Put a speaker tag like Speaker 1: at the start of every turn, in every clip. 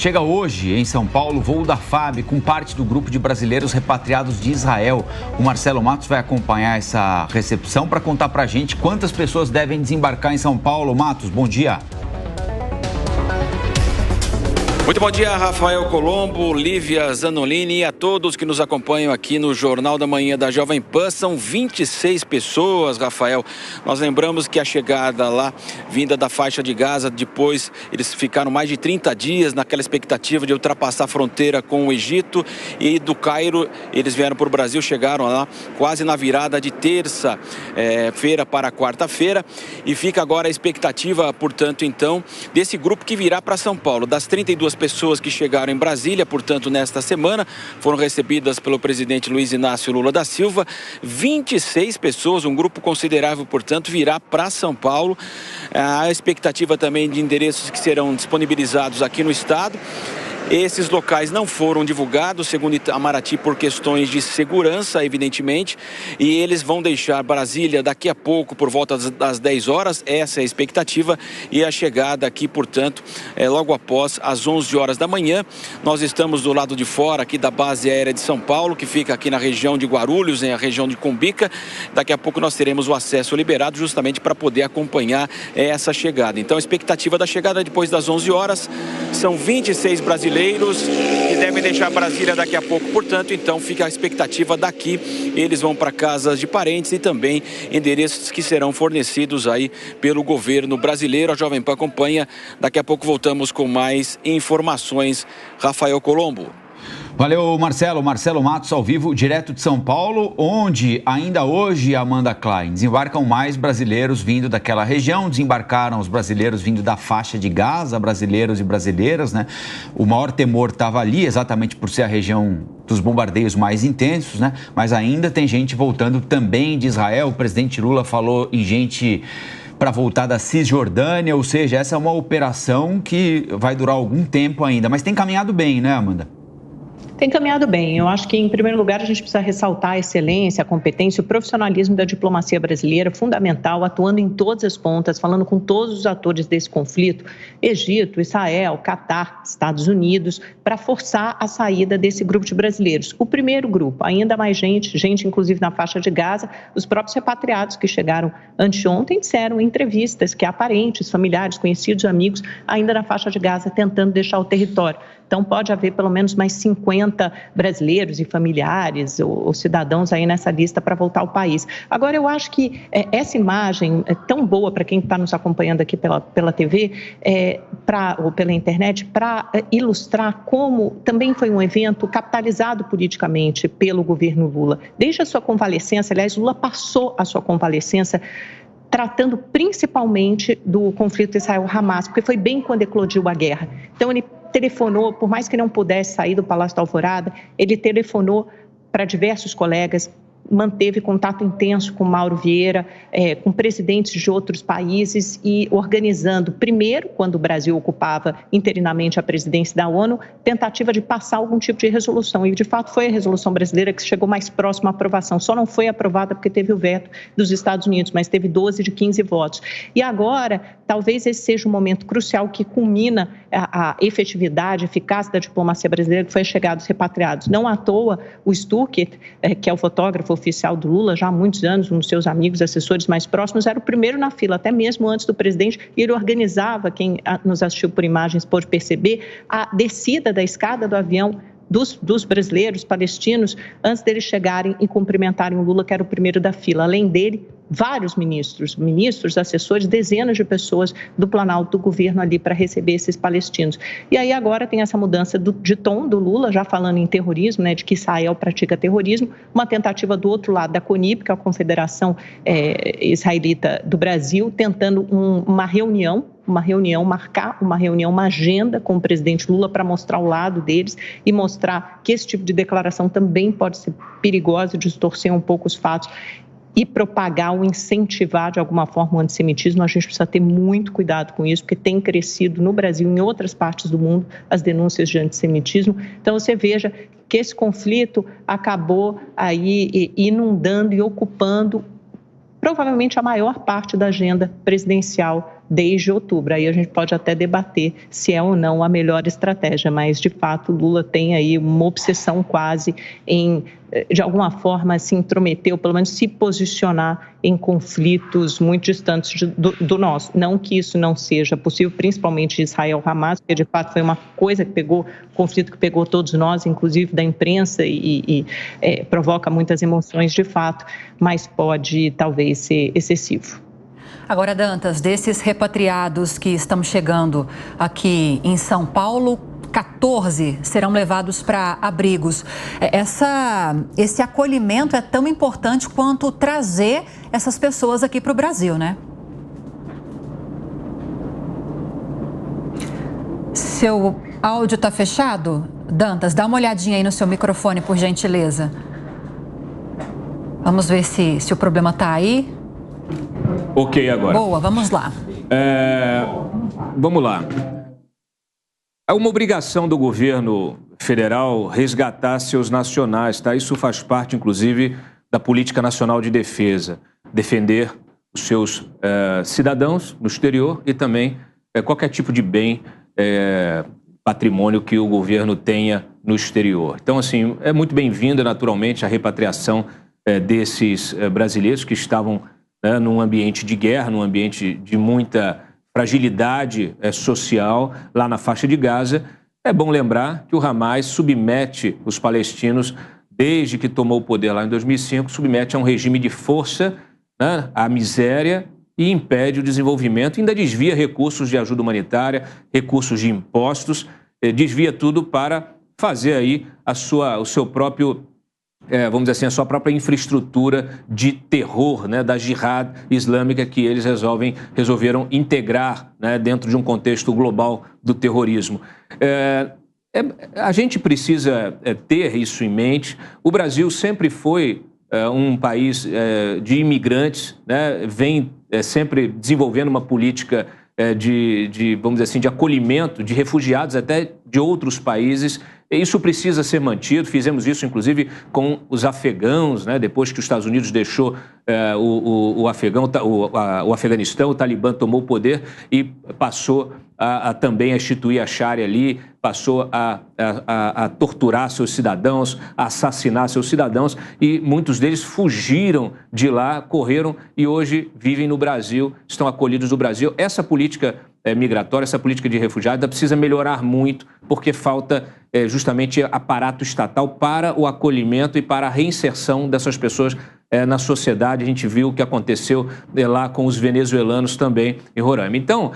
Speaker 1: Chega hoje, em São Paulo, voo da FAB com parte do grupo de brasileiros repatriados de Israel. O Marcelo Matos vai acompanhar essa recepção para contar para a gente quantas pessoas devem desembarcar em São Paulo. Matos, bom dia.
Speaker 2: Muito bom dia, Rafael Colombo, Lívia Zanolini e a todos que nos acompanham aqui no Jornal da Manhã da Jovem Pan. São 26 pessoas, Rafael. Nós lembramos que a chegada lá, vinda da faixa de Gaza, depois eles ficaram mais de 30 dias naquela expectativa de ultrapassar a fronteira com o Egito, e do Cairo eles vieram para o Brasil, chegaram lá quase na virada de terça-feira para quarta-feira, e fica agora a expectativa, portanto, então, desse grupo que virá para São Paulo. Das 32 pessoas que chegaram em Brasília, portanto, nesta semana, foram recebidas pelo presidente Luiz Inácio Lula da Silva. 26 pessoas, um grupo considerável, portanto, virá para São Paulo. A expectativa também de endereços que serão disponibilizados aqui no estado. Esses locais não foram divulgados, segundo Itamaraty, por questões de segurança, evidentemente, e eles vão deixar Brasília daqui a pouco, por volta das 10 horas, essa é a expectativa, e a chegada aqui, portanto, logo após as 11 horas da manhã. Nós estamos do lado de fora aqui da base aérea de São Paulo, que fica aqui na região de Guarulhos, na região de Cumbica. Daqui a pouco nós teremos o acesso liberado, justamente para poder acompanhar essa chegada. Então, a expectativa da chegada depois das 11 horas, são 26 brasileiros que devem deixar Brasília daqui a pouco, portanto, então fica a expectativa daqui. Eles vão para casas de parentes e também endereços que serão fornecidos aí pelo governo brasileiro. A Jovem Pan acompanha. Daqui a pouco voltamos com mais informações. Rafael Colombo.
Speaker 1: Valeu, Marcelo. Marcelo Matos, ao vivo, direto de São Paulo, onde ainda hoje, Amanda Klein, desembarcam mais brasileiros vindo daquela região. Desembarcaram os brasileiros vindo da faixa de Gaza, brasileiros e brasileiras, né? O maior temor estava ali, exatamente por ser a região dos bombardeios mais intensos, né? Mas ainda tem gente voltando também de Israel. O presidente Lula falou em gente para voltar da Cisjordânia, ou seja, essa é uma operação que vai durar algum tempo ainda, mas tem caminhado bem, né, Amanda?
Speaker 3: Tem caminhado bem. Eu acho que, em primeiro lugar, a gente precisa ressaltar a excelência, a competência, o profissionalismo da diplomacia brasileira, fundamental, atuando em todas as pontas, falando com todos os atores desse conflito, Egito, Israel, Catar, Estados Unidos, para forçar a saída desse grupo de brasileiros. O primeiro grupo, ainda mais gente inclusive na faixa de Gaza, os próprios repatriados que chegaram anteontem disseram em entrevistas que há parentes, familiares, conhecidos, amigos, ainda na faixa de Gaza, tentando deixar o território. Então, pode haver pelo menos mais 50 brasileiros e familiares ou cidadãos aí nessa lista para voltar ao país. Agora, eu acho que essa imagem é tão boa para quem está nos acompanhando aqui pela TV ou pela internet, para ilustrar como também foi um evento capitalizado politicamente pelo governo Lula. Desde a sua convalescença, aliás, Lula passou a sua convalescença tratando principalmente do conflito Israel-Hamas, porque foi bem quando eclodiu a guerra. Então, ele telefonou, por mais que não pudesse sair do Palácio da Alvorada, ele telefonou para diversos colegas, manteve contato intenso com Mauro Vieira, com presidentes de outros países e organizando, primeiro, quando o Brasil ocupava interinamente a presidência da ONU, tentativa de passar algum tipo de resolução. E, de fato, foi a resolução brasileira que chegou mais próxima à aprovação. Só não foi aprovada porque teve o veto dos Estados Unidos, mas teve 12 de 15 votos. E agora, talvez esse seja um momento crucial que culmina a efetividade, a eficácia da diplomacia brasileira, que foi a chegada dos repatriados. Não à toa, o Stuckert, que é o fotógrafo oficial do Lula, já há muitos anos, um dos seus amigos, assessores mais próximos, era o primeiro na fila, até mesmo antes do presidente, e ele organizava, quem nos assistiu por imagens pôde perceber, a descida da escada do avião dos brasileiros, palestinos, antes deles chegarem e cumprimentarem o Lula, que era o primeiro da fila. Além dele, vários ministros, assessores, dezenas de pessoas do Planalto do governo ali para receber esses palestinos. E aí agora tem essa mudança de tom do Lula, já falando em terrorismo, né, de que Israel pratica terrorismo, uma tentativa do outro lado da CONIP, que é a Confederação Israelita do Brasil, tentando uma reunião, marcar uma reunião, uma agenda com o presidente Lula para mostrar o lado deles e mostrar que esse tipo de declaração também pode ser perigosa, distorcer um pouco os fatos e propagar ou incentivar de alguma forma o antissemitismo. A gente precisa ter muito cuidado com isso, porque tem crescido no Brasil e em outras partes do mundo as denúncias de antissemitismo. Então você veja que esse conflito acabou aí inundando e ocupando provavelmente a maior parte da agenda presidencial desde outubro. Aí a gente pode até debater se é ou não a melhor estratégia, mas de fato Lula tem aí uma obsessão quase em, de alguma forma, se intrometer, ou pelo menos se posicionar em conflitos muito distantes do nosso. Não que isso não seja possível, principalmente Israel-Hamas, porque de fato foi uma coisa que pegou, conflito que pegou todos nós, inclusive da imprensa, e provoca muitas emoções de fato, mas pode talvez ser excessivo.
Speaker 4: Agora, Dantas, desses repatriados que estão chegando aqui em São Paulo, 14 serão levados para abrigos. Esse acolhimento é tão importante quanto trazer essas pessoas aqui para o Brasil, né? Seu áudio está fechado? Dantas, dá uma olhadinha aí no seu microfone, por gentileza. Vamos ver se o problema está aí.
Speaker 5: Ok, agora.
Speaker 4: Boa, vamos lá.
Speaker 5: Vamos lá. É uma obrigação do governo federal resgatar seus nacionais, tá? Isso faz parte, inclusive, da política nacional de defesa. Defender os seus cidadãos no exterior e também qualquer tipo de bem, patrimônio que o governo tenha no exterior. Então, assim, é muito bem-vinda, naturalmente, a repatriação desses brasileiros que estavam num ambiente de guerra, num ambiente de muita fragilidade social lá na faixa de Gaza. É bom lembrar que o Hamas submete os palestinos, desde que tomou o poder lá em 2005, submete a um regime de força, à miséria, e impede o desenvolvimento, ainda desvia recursos de ajuda humanitária, recursos de impostos, desvia tudo para fazer aí o seu próprio, vamos dizer assim, a sua própria infraestrutura de terror, da jihad islâmica que eles resolveram integrar, dentro de um contexto global do terrorismo. A gente precisa ter isso em mente. O Brasil sempre foi um país de imigrantes, vem sempre desenvolvendo uma política vamos dizer assim, de acolhimento de refugiados até de outros países. Isso precisa ser mantido. Fizemos isso, inclusive, com os afegãos, depois que os Estados Unidos deixou o Afeganistão, o Talibã tomou o poder e passou também a instituir a Sharia ali, passou a torturar seus cidadãos, a assassinar seus cidadãos, e muitos deles fugiram de lá, correram e hoje vivem no Brasil, estão acolhidos no Brasil. Essa política migratória, essa política de refugiados precisa melhorar muito, porque falta justamente aparato estatal para o acolhimento e para a reinserção dessas pessoas na sociedade. A gente viu o que aconteceu lá com os venezuelanos também em Roraima. Então,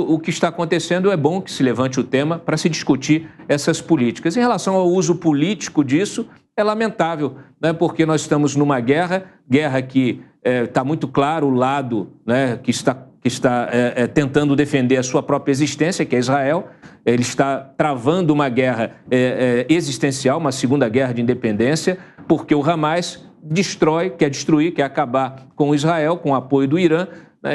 Speaker 5: o que está acontecendo, é bom que se levante o tema para se discutir essas políticas. Em relação ao uso político disso, é lamentável, porque nós estamos numa guerra que está muito claro o lado que está tentando defender a sua própria existência, que é Israel. Ele está travando uma guerra existencial, uma segunda guerra de independência, porque o Hamas quer destruir, quer acabar com Israel, com o apoio do Irã,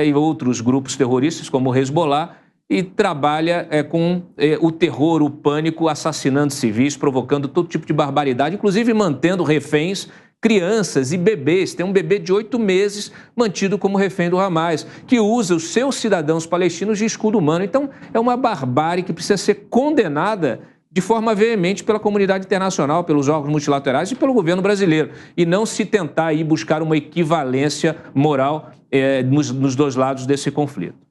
Speaker 5: e outros grupos terroristas, como o Hezbollah, e trabalha com o terror, o pânico, assassinando civis, provocando todo tipo de barbaridade, inclusive mantendo reféns crianças e bebês. Tem um bebê de 8 meses mantido como refém do Hamas, que usa os seus cidadãos palestinos de escudo humano. Então, é uma barbárie que precisa ser condenada de forma veemente pela comunidade internacional, pelos órgãos multilaterais e pelo governo brasileiro, e não se tentar aí buscar uma equivalência moral nos dois lados desse conflito.